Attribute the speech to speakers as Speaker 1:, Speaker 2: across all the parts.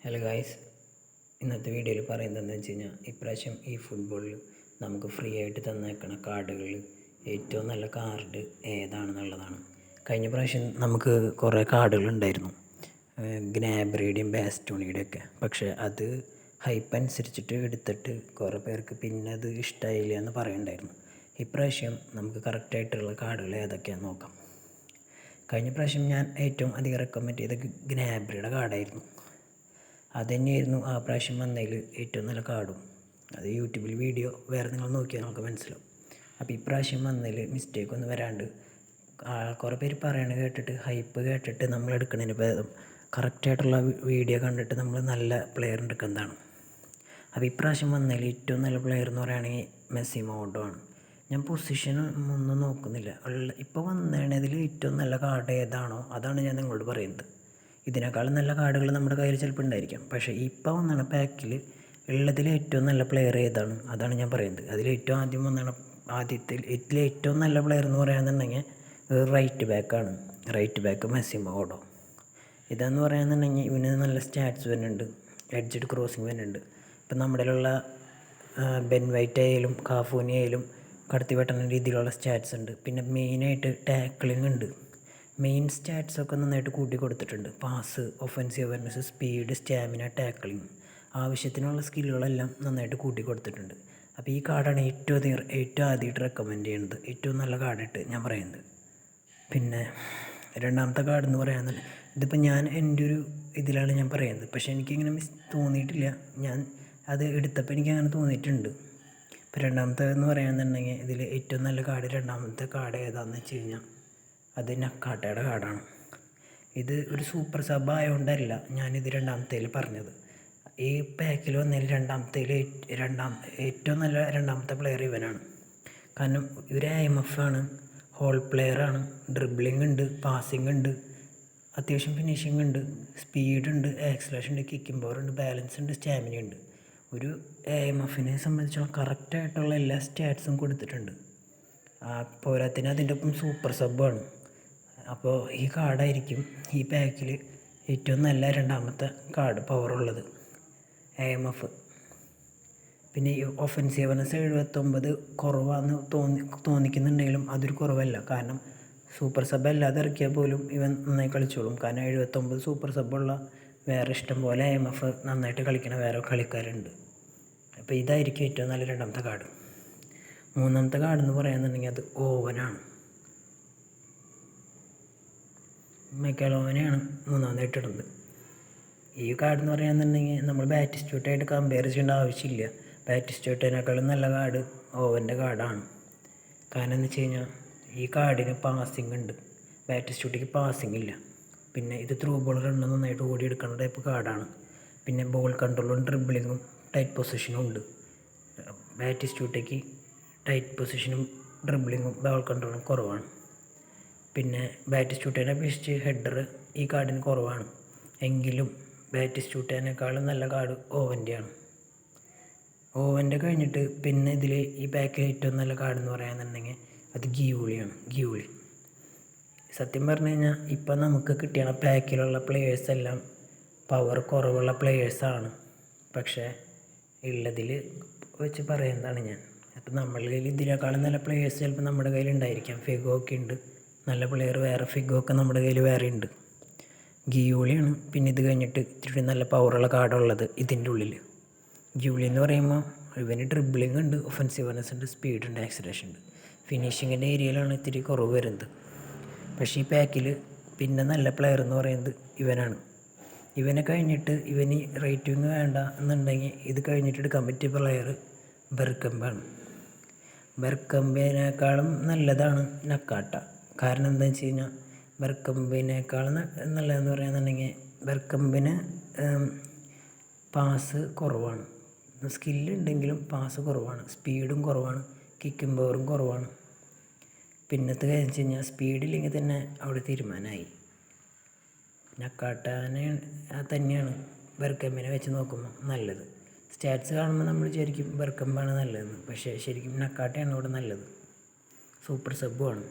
Speaker 1: Hello guys, ഇന്നത്തെ വീഡിയോയിൽ പറയുന്നതെന്ന് വെച്ച് കഴിഞ്ഞാൽ ഇപ്രാവശ്യം ഈ ഫുട്ബോളിൽ നമുക്ക് ഫ്രീ ആയിട്ട് തന്നേക്കണ കാർഡുകളിൽ ഏറ്റവും നല്ല കാർഡ് ഏതാണെന്നുള്ളതാണ്. കഴിഞ്ഞ പ്രാവശ്യം നമുക്ക് കുറേ കാർഡുകൾ ഉണ്ടായിരുന്നു, ഗ്നാബ്രിയുടെയും ബാസ്റ്റോണിയുടെയും ഒക്കെ. പക്ഷേ അത് ഹൈപ്പ് അനുസരിച്ചിട്ട് എടുത്തിട്ട് കുറേ പേർക്ക് പിന്നെ അത് ഇഷ്ടമായില്ല എന്ന് പറയുന്നുണ്ടായിരുന്നു. ഇപ്രാവശ്യം നമുക്ക് കറക്റ്റായിട്ടുള്ള കാർഡുകൾ ഏതൊക്കെയാണെന്ന് നോക്കാം. കഴിഞ്ഞ പ്രാവശ്യം ഞാൻ ഏറ്റവും അധികം റെക്കമെൻഡ് ചെയ്ത ഗ്നാബ്രിയുടെ കാർഡായിരുന്നു. അതുതന്നെയായിരുന്നു ആ പ്രാവശ്യം വന്നതിൽ ഏറ്റവും നല്ല കാർഡും. അത് യൂട്യൂബിൽ വീഡിയോ വേറെ നിങ്ങൾ നോക്കിയാൽ നമുക്ക് മനസ്സിലാവും. അപ്പോൾ ഇപ്രാവശ്യം വന്നതിൽ മിസ്റ്റേക്ക് ഒന്നും വരാണ്ട് കുറേ പേര് പറയണ കേട്ടിട്ട് ഹൈപ്പ് കേട്ടിട്ട് നമ്മൾ എടുക്കുന്നതിന് ഭേദം കറക്റ്റായിട്ടുള്ള വീഡിയോ കണ്ടിട്ട് നമ്മൾ നല്ല പ്ലെയർ എടുക്കുന്നതാണ്. അപ്പോൾ ഇപ്രാവശ്യം വന്നതിൽ ഏറ്റവും നല്ല പ്ലെയർ എന്ന് പറയുകയാണെങ്കിൽ മെസ്സി മോഡോ ആണ്. ഞാൻ പൊസിഷൻ ഒന്നും നോക്കുന്നില്ല, ഇപ്പോൾ വന്നതിൽ ഏറ്റവും നല്ല കാർഡ് ഏതാണോ അതാണ് ഞാൻ നിങ്ങളോട് പറയുന്നത്. ഇതിനേക്കാളും നല്ല കാർഡുകൾ നമ്മുടെ കയ്യിൽ ചിലപ്പോൾ ഉണ്ടായിരിക്കാം, പക്ഷേ ഇപ്പോൾ വന്നാണ് പാക്കിൽ ഉള്ളതിൽ ഏറ്റവും നല്ല പ്ലെയർ ഏതാണ് അതാണ് ഞാൻ പറയുന്നത്. അതിലേറ്റവും ആദ്യം വന്നാണ് ഇതിലെ ഏറ്റവും നല്ല പ്ലെയർ എന്ന് പറയുകയാണെന്നുണ്ടെങ്കിൽ റൈറ്റ് ബാക്കാണ്. Right back Messi mode. ഇതെന്ന് പറയുകയാണെന്നുണ്ടെങ്കിൽ ഇവന് നല്ല സ്റ്റാറ്റ്സ് വരുന്നുണ്ട്, എഡ്ജഡ് ക്രോസിങ് വരുന്നുണ്ട്. ഇപ്പം നമ്മുടെയിലുള്ള ബെൻ വൈറ്റ് ആയാലും കാഫൂനി ആയാലും കടത്തി വെട്ടുന്ന രീതിയിലുള്ള സ്റ്റാറ്റ്സ് ഉണ്ട്. പിന്നെ മെയിനായിട്ട് ടാക്ലിംഗ് ഉണ്ട്. മെയിൻ സ്റ്റാറ്റ്സൊക്കെ നന്നായിട്ട് കൂട്ടി കൊടുത്തിട്ടുണ്ട്. Pass, offensive awareness, speed, stamina, tackling, ആവശ്യത്തിനുള്ള സ്കില്ലുകളെല്ലാം നന്നായിട്ട് കൂട്ടി കൊടുത്തിട്ടുണ്ട്. അപ്പോൾ ഈ കാർഡാണ് ഏറ്റവും ആദ്യമായിട്ട് റെക്കമെൻഡ് ചെയ്യുന്നത്, ഏറ്റവും നല്ല കാർഡിട്ട് ഞാൻ പറയുന്നത്. പിന്നെ രണ്ടാമത്തെ കാർഡ് എന്ന് പറയുന്നത് ഇതിപ്പോൾ ഞാൻ എൻ്റെ ഒരു ഇതിലാണ് ഞാൻ പറയുന്നത്, പക്ഷേ എനിക്കിങ്ങനെ തോന്നിയിട്ടില്ല. ഞാൻ അത് എടുത്തപ്പോൾ എനിക്കങ്ങനെ തോന്നിയിട്ടുണ്ട്. ഇപ്പോൾ രണ്ടാമത്തേതെന്ന് പറയുകയാണെന്നുണ്ടെങ്കിൽ ഇതിൽ ഏറ്റവും നല്ല കാർഡ് രണ്ടാമത്തെ കാർഡ് ഏതാണെന്ന് വെച്ച് കഴിഞ്ഞാൽ അത് നക്കാട്ടയുടെ കാർഡാണ്. ഇത് ഒരു സൂപ്പർ സബ് ആയതുകൊണ്ടല്ല ഞാനിത് രണ്ടാമത്തേൽ പറഞ്ഞത്. ഈ പാക്കിൽ വന്നതിൽ ഏറ്റവും നല്ല രണ്ടാമത്തെ പ്ലെയർ ഇവനാണ്. കാരണം ഇവർ IMF ആണ്, ഹോൾ പ്ലെയറാണ്, ഡ്രിബ്ലിംഗ് ഉണ്ട്, പാസിംഗ് ഉണ്ട്, അത്യാവശ്യം ഫിനിഷിംഗ് ഉണ്ട്, സ്പീഡുണ്ട്, ആക്സലേഷൻ ഉണ്ട്, കിക്കിംഗ് പവർ ഉണ്ട്, ബാലൻസ് ഉണ്ട്, സ്റ്റാമിന ഉണ്ട്. ഒരു IMFനെ സംബന്ധിച്ചോളം കറക്റ്റായിട്ടുള്ള എല്ലാ സ്റ്റാറ്റ്സും കൊടുത്തിട്ടുണ്ട്. പോരാത്തിന് അതിൻ്റെ ഒപ്പം സൂപ്പർ സബ്ബാണ്. അപ്പോൾ ഈ കാർഡായിരിക്കും ഈ പാക്കിൽ ഏറ്റവും നല്ല രണ്ടാമത്തെ കാർഡ് പവറുള്ളത്, IMF. പിന്നെ ഈ ഒഫൻസീവ്നെസ് 79 കുറവാന്ന് തോന്നിക്കുന്നുണ്ടെങ്കിലും അതൊരു കുറവല്ല. കാരണം സൂപ്പർ സബ് അല്ലാതെ ഇറക്കിയാൽ പോലും ഇവൻ നന്നായി കളിച്ചോളും. കാരണം 79 സൂപ്പർ സബ്ബുള്ള വേറെ ഇഷ്ടം പോലെ IMF നന്നായിട്ട് കളിക്കണ വേറെ കളിക്കാരുണ്ട്. അപ്പോൾ ഇതായിരിക്കും ഏറ്റവും നല്ല രണ്ടാമത്തെ കാർഡ്. മൂന്നാമത്തെ കാർഡ് എന്ന് പറയുകയാണെന്നുണ്ടെങ്കിൽ അത് ഓവനാണ്. മൈക്കൽ ഓവനെയാണ് മൂന്നാമതായിട്ട് ഇടുന്നത്. ഈ കാർഡ് എന്ന് പറയുകയാണെന്നുണ്ടെങ്കിൽ നമ്മൾ ബാറ്റിസ്റ്റൂട്ടായിട്ട് കമ്പയർ ചെയ്യേണ്ട ആവശ്യമില്ല. ബാറ്റിസ്റ്റൂട്ടിനേക്കാളും നല്ല കാർഡ് ഓവൻ്റെ കാർഡാണ്. കാരണം എന്ന് വെച്ച് കഴിഞ്ഞാൽ ഈ കാർഡിന് പാസിംഗ് ഉണ്ട്, ബാറ്റിസ്റ്റൂട്ടിക്ക് പാസിംഗ് ഇല്ല. പിന്നെ ഇത് ത്രൂ ബോൾ റണ്ണ് നന്നായിട്ട് ഓടിയെടുക്കുന്ന ടൈപ്പ് കാർഡാണ്. പിന്നെ ബോൾ കൺട്രോളും ഡ്രിബ്ലിങ്ങും ടൈറ്റ് പൊസിഷനും ഉണ്ട്. ബാറ്റിസ്റ്റൂട്ടയ്ക്ക് ടൈറ്റ് പൊസിഷനും ഡ്രിബ്ലിങ്ങും ബോൾ കൺട്രോളും കുറവാണ്. പിന്നെ ബാറ്റിസ്റ്റൂട്ടിനെ അപേക്ഷിച്ച് ഹെഡർ ഈ കാർഡിന് കുറവാണ്. എങ്കിലും ബാറ്റിസ്റ്റൂട്ടിനേക്കാളും നല്ല കാർഡ് ഓവൻ്റെയാണ്. ഓവൻ്റെ കഴിഞ്ഞിട്ട് പിന്നെ ഇതിൽ ഈ പാക്കിൽ ഏറ്റവും നല്ല കാർഡ് എന്ന് പറയുകയാണെന്നുണ്ടെങ്കിൽ അത് ഗിയൂളിയാണ്. ഗിയൂളി സത്യം പറഞ്ഞു കഴിഞ്ഞാൽ ഇപ്പം നമുക്ക് കിട്ടിയ പാക്കിലുള്ള പ്ലെയേഴ്സെല്ലാം പവർ കുറവുള്ള പ്ലെയേഴ്സാണ്. പക്ഷേ ഉള്ളതിൽ വെച്ച് പറയുന്നതാണ് ഞാൻ. അപ്പം നമ്മളുടെ കയ്യിൽ ഇതിനേക്കാളും നല്ല പ്ലെയേഴ്സ് ചിലപ്പോൾ നമ്മുടെ കയ്യിൽ ഉണ്ടായിരിക്കാം. ഫിഗോ ഒക്കെ ഉണ്ട്, നല്ല പ്ലെയർ വേറെ ഫിഗോ ഒക്കെ നമ്മുടെ കയ്യിൽ വേറെ ഉണ്ട്. ഗിയൂളിയാണ് പിന്നെ ഇത് കഴിഞ്ഞിട്ട് ഇത്തിരി നല്ല പവറുള്ള കാർഡുള്ളത് ഇതിൻ്റെ ഉള്ളിൽ. ഗിയൂളി എന്ന് പറയുമ്പോൾ ഇവന് ഡ്രിബ്ലിംഗ് ഉണ്ട്, ഒഫൻസീവ്നെസ് ഉണ്ട്, സ്പീഡ് ഉണ്ട്, ആക്സലേഷൻ ഉണ്ട്. ഫിനിഷിങ്ങിൻ്റെ ഏരിയയിലാണ് ഇത്തിരി കുറവ് വരുന്നത്. പക്ഷേ ഈ പാക്കിൽ പിന്നെ നല്ല പ്ലെയർ എന്ന് പറയുന്നത് ഇവനാണ്. ഇവനെ കഴിഞ്ഞിട്ട് ഇവന് റേറ്റിംഗ് വേണ്ട എന്നുണ്ടെങ്കിൽ ഇത് കഴിഞ്ഞിട്ട് എടുക്കാൻ പറ്റിയ പ്ലെയർ ബെർക്കംബാണ്. ബെർക്കംബിനേക്കാളും നല്ലതാണ് നക്കാട്ട. കാരണം എന്താണെന്ന് വെച്ച് കഴിഞ്ഞാൽ ബെർക്കംബിനേക്കാളും നല്ലതെന്ന് പറയുകയാണെന്നുണ്ടെങ്കിൽ ബെർക്കംബിന് പാസ് കുറവാണ്, സ്കില്ലുണ്ടെങ്കിലും പാസ് കുറവാണ്, സ്പീഡും കുറവാണ്, കിക്കിംഗ് പവറും കുറവാണ്. പിന്നത്തെ കാര്യം വെച്ച് കഴിഞ്ഞാൽ സ്പീഡില്ലെങ്കിൽ തന്നെ അവിടെ തീരുമാനമായി. നക്കാട്ടാനെ തന്നെയാണ് ബെർക്കംബിനെ വെച്ച് നോക്കുമ്പോൾ നല്ലത്. സ്റ്റാറ്റ്സ് കാണുമ്പോൾ നമ്മൾ വിചാരിക്കും ബെർക്കംബാണ് നല്ലതെന്ന്, പക്ഷേ ശരിക്കും നക്കാട്ടയാണ് ഇവിടെ നല്ലത്. സൂപ്പർ സബ്ബുമാണ്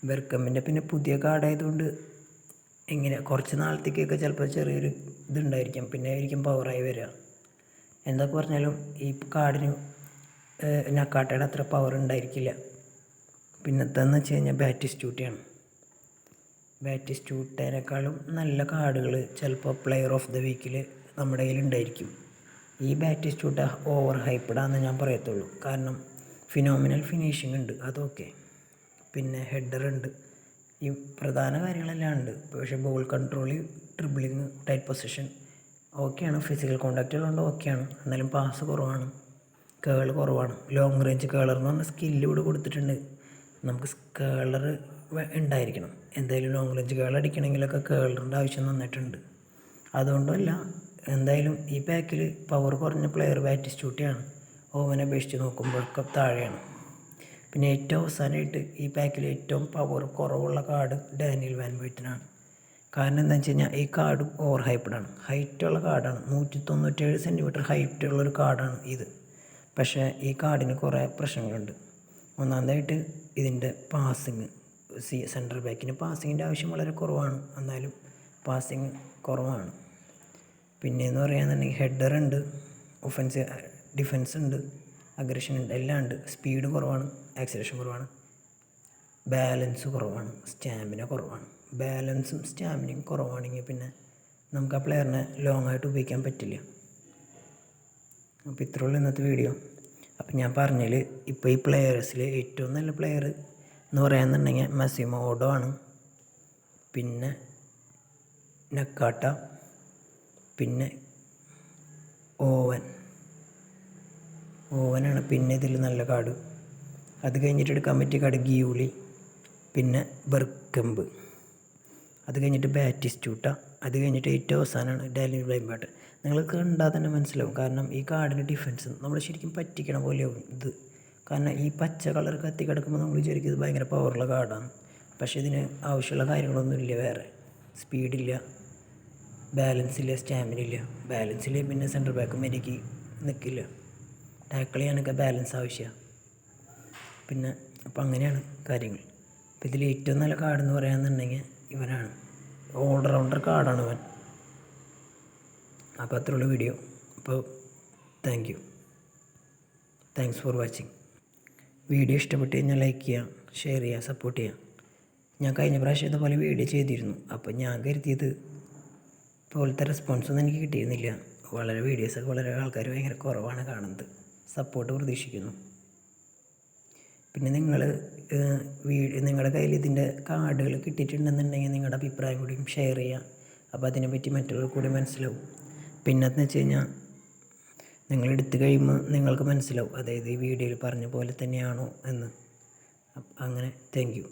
Speaker 1: ബെർക്കംബിൻ്റെ. പിന്നെ പുതിയ കാർഡായതുകൊണ്ട് ഇങ്ങനെ കുറച്ച് നാളത്തേക്കൊക്കെ ചിലപ്പോൾ ചെറിയൊരു ഇതുണ്ടായിരിക്കാം, പിന്നെ ആയിരിക്കും പവറായി വരിക. എന്തൊക്കെ പറഞ്ഞാലും ഈ കാർഡിന് നക്കാട്ടയുടെ അത്ര പവർ ഉണ്ടായിരിക്കില്ല. പിന്നത്തെന്ന് വെച്ച് കഴിഞ്ഞാൽ ബാറ്റിസ്റ്റൂട്ടയാണ്. ബാറ്റിസ്റ്റൂട്ടേനേക്കാളും നല്ല കാർഡുകൾ ചിലപ്പോൾ പ്ലെയർ ഓഫ് ദ വീക്കിൽ നമ്മുടെ കയ്യിലുണ്ടായിരിക്കും. ഈ ബാറ്റിസ്റ്റൂട്ട ഓവർ ഹൈപ്പഡാന്ന് ഞാൻ പറയത്തുള്ളൂ. കാരണം ഫിനോമിനൽ ഫിനിഷിംഗ് ഉണ്ട്, അതൊക്കെ. പിന്നെ ഹെഡർ ഉണ്ട്, ഈ പ്രധാന കാര്യങ്ങളെല്ലാം ഉണ്ട്. പക്ഷേ ball control, dribbling, tight position ഓക്കെയാണ്. ഫിസിക്കൽ കോണ്ടാക്റ്റ് ഉള്ളതുകൊണ്ട് ഓക്കെയാണ്. എന്നാലും പാസ് കുറവാണ്, കേൾ കുറവാണ്. ലോങ് റേഞ്ച് കേളർ എന്ന് പറഞ്ഞ സ്കില്ല് ഇവിടെ കൊടുത്തിട്ടുണ്ട്. നമുക്ക് കേളർ ഉണ്ടായിരിക്കണം. എന്തായാലും ലോങ് റേഞ്ച് കേൾ അടിക്കണമെങ്കിലൊക്കെ കേളറിൻ്റെ ആവശ്യം നന്നായിട്ടുണ്ട്. അതുകൊണ്ടല്ല, എന്തായാലും ഈ പാക്കിൽ പവർ കുറഞ്ഞ പ്ലെയർ ബാറ്റിസ്റ്റൂട്ടയാണ്. ഓവനെ അപേക്ഷിച്ച് നോക്കുമ്പോഴൊക്കെ താഴെയാണ്. പിന്നെ ഏറ്റവും അവസാനമായിട്ട് ഈ പാക്കിൽ ഏറ്റവും പവർ കുറവുള്ള കാർഡ് ഡാനിയൽ വാൻ വെയ്റ്റിനാണ്. കാരണം എന്താണെന്ന് വെച്ച് കഴിഞ്ഞാൽ ഈ കാർഡും ഓവർ ഹൈപ്പഡാണ്. ഹൈറ്റുള്ള കാർഡാണ്, 197 സെൻറ്റിമീറ്റർ ഹൈറ്റുള്ളൊരു കാർഡാണ് ഇത്. പക്ഷേ ഈ കാർഡിന് കുറേ പ്രശ്നങ്ങളുണ്ട്. ഒന്നാമതായിട്ട് ഇതിൻ്റെ പാസിങ്, സെൻട്രൽ ബാക്കിന് പാസിങ്ങിൻ്റെ ആവശ്യം വളരെ കുറവാണ്, എന്നാലും പാസിങ് കുറവാണ്. പിന്നെയെന്ന് പറയുകയാണെന്നുണ്ടെങ്കിൽ ഹെഡർ ഉണ്ട്, ഡിഫൻസ് ഉണ്ട്, അഗ്രഷൻ ഉണ്ട്, എല്ലാം ഉണ്ട്. സ്പീഡ് കുറവാണ്, ആക്സിലറേഷൻ കുറവാണ്, ബാലൻസ് കുറവാണ്, സ്റ്റാമിന കുറവാണ്. ബാലൻസും സ്റ്റാമിനയും കുറവാണെങ്കിൽ പിന്നെ നമുക്ക് ആ പ്ലെയറിനെ ലോങ് ആയിട്ട് ഉപയോഗിക്കാൻ പറ്റില്ല. അപ്പോൾ ഇത്രയുള്ള ഇന്നത്തെ വീഡിയോ. അപ്പം ഞാൻ പറഞ്ഞതിൽ ഇപ്പോൾ ഈ പ്ലെയേഴ്സിൽ ഏറ്റവും നല്ല പ്ലെയർ എന്ന് പറയാമെന്നുണ്ടെങ്കിൽ മാസിമോ ഓഡോ ആണ്. പിന്നെ നക്കാട്ട, പിന്നെ ഓവനാണ് പിന്നെ ഇതിൽ നല്ല കാർഡ്. അത് കഴിഞ്ഞിട്ട് എടുക്കാൻ പറ്റിയ കാർഡ് ഗിയൂലി, പിന്നെ ബെർക്കംബ്, അത് കഴിഞ്ഞിട്ട് ബാറ്റിസ്റ്റൂട്ട, അത് കഴിഞ്ഞിട്ട് ഏറ്റവും അവസാനമാണ് ഡാനിയൽ വെയ്റ്റ്. നിങ്ങൾക്ക് കണ്ടാൽ തന്നെ മനസ്സിലാവും. കാരണം ഈ കാർഡിൻ്റെ ഡിഫൻസ് നമ്മൾ ശരിക്കും പറ്റിക്കണ പോലെയാവും ഇത്. കാരണം ഈ പച്ച കളർ കത്തി കിടക്കുമ്പോൾ നമ്മൾ വിചാരിക്കും ഇത് ഭയങ്കര പവറുള്ള കാർഡാണ്. പക്ഷേ ഇതിന് ആവശ്യമുള്ള കാര്യങ്ങളൊന്നുമില്ല. വേറെ സ്പീഡില്ല, ബാലൻസ് ഇല്ല, സ്റ്റാമിന ഇല്ല. ബാലൻസിൽ പിന്നെ സെൻട്രൽ ബാക്കും എനിക്ക് നിൽക്കില്ല. ടാക്കിൾ ചെയ്യാനൊക്കെ ബാലൻസ് ആവശ്യമാണ്. പിന്നെ അപ്പോൾ അങ്ങനെയാണ് കാര്യങ്ങൾ. അപ്പോൾ ഇതിൽ ഏറ്റവും നല്ല കാർഡെന്ന് പറയാമെന്നുണ്ടെങ്കിൽ ഇവനാണ്. ഓൾറൗണ്ടർ കാർഡാണ് ഇവൻ. അപ്പോൾ അത്രയുള്ള വീഡിയോ. അപ്പോൾ താങ്ക്സ് ഫോർ വാച്ചിങ്. വീഡിയോ ഇഷ്ടപ്പെട്ട് കഴിഞ്ഞാൽ ലൈക്ക് ചെയ്യുക, ഷെയർ ചെയ്യുക, സപ്പോർട്ട് ചെയ്യുക. ഞാൻ കഴിഞ്ഞ പ്രാവശ്യം ഇതുപോലെ വീഡിയോ ചെയ്തിരുന്നു. അപ്പോൾ ഞാൻ കരുതിയത് പോലത്തെ റെസ്പോൺസൊന്നും എനിക്ക് കിട്ടിയിരുന്നില്ല. വീഡിയോസൊക്കെ വളരെ ആൾക്കാർ ഭയങ്കര കുറവാണ് കാണുന്നത്. സപ്പോർട്ട് പ്രതീക്ഷിക്കുന്നു. പിന്നെ നിങ്ങളുടെ കയ്യിൽ ഇതിൻ്റെ കാർഡുകൾ കിട്ടിയിട്ടുണ്ടെന്നുണ്ടെങ്കിൽ നിങ്ങളുടെ അഭിപ്രായം കൂടിയും ഷെയർ ചെയ്യുക. അപ്പോൾ അതിനെപ്പറ്റി മറ്റുള്ളവർ കൂടി മനസ്സിലാവും. പിന്നെന്ന് വെച്ച് കഴിഞ്ഞാൽ നിങ്ങളെടുത്ത് കഴിയുമ്പോൾ നിങ്ങൾക്ക് മനസ്സിലാവും, അതായത് ഈ വീഡിയോയിൽ പറഞ്ഞ പോലെ തന്നെയാണോ എന്ന്. അങ്ങനെ താങ്ക് യു.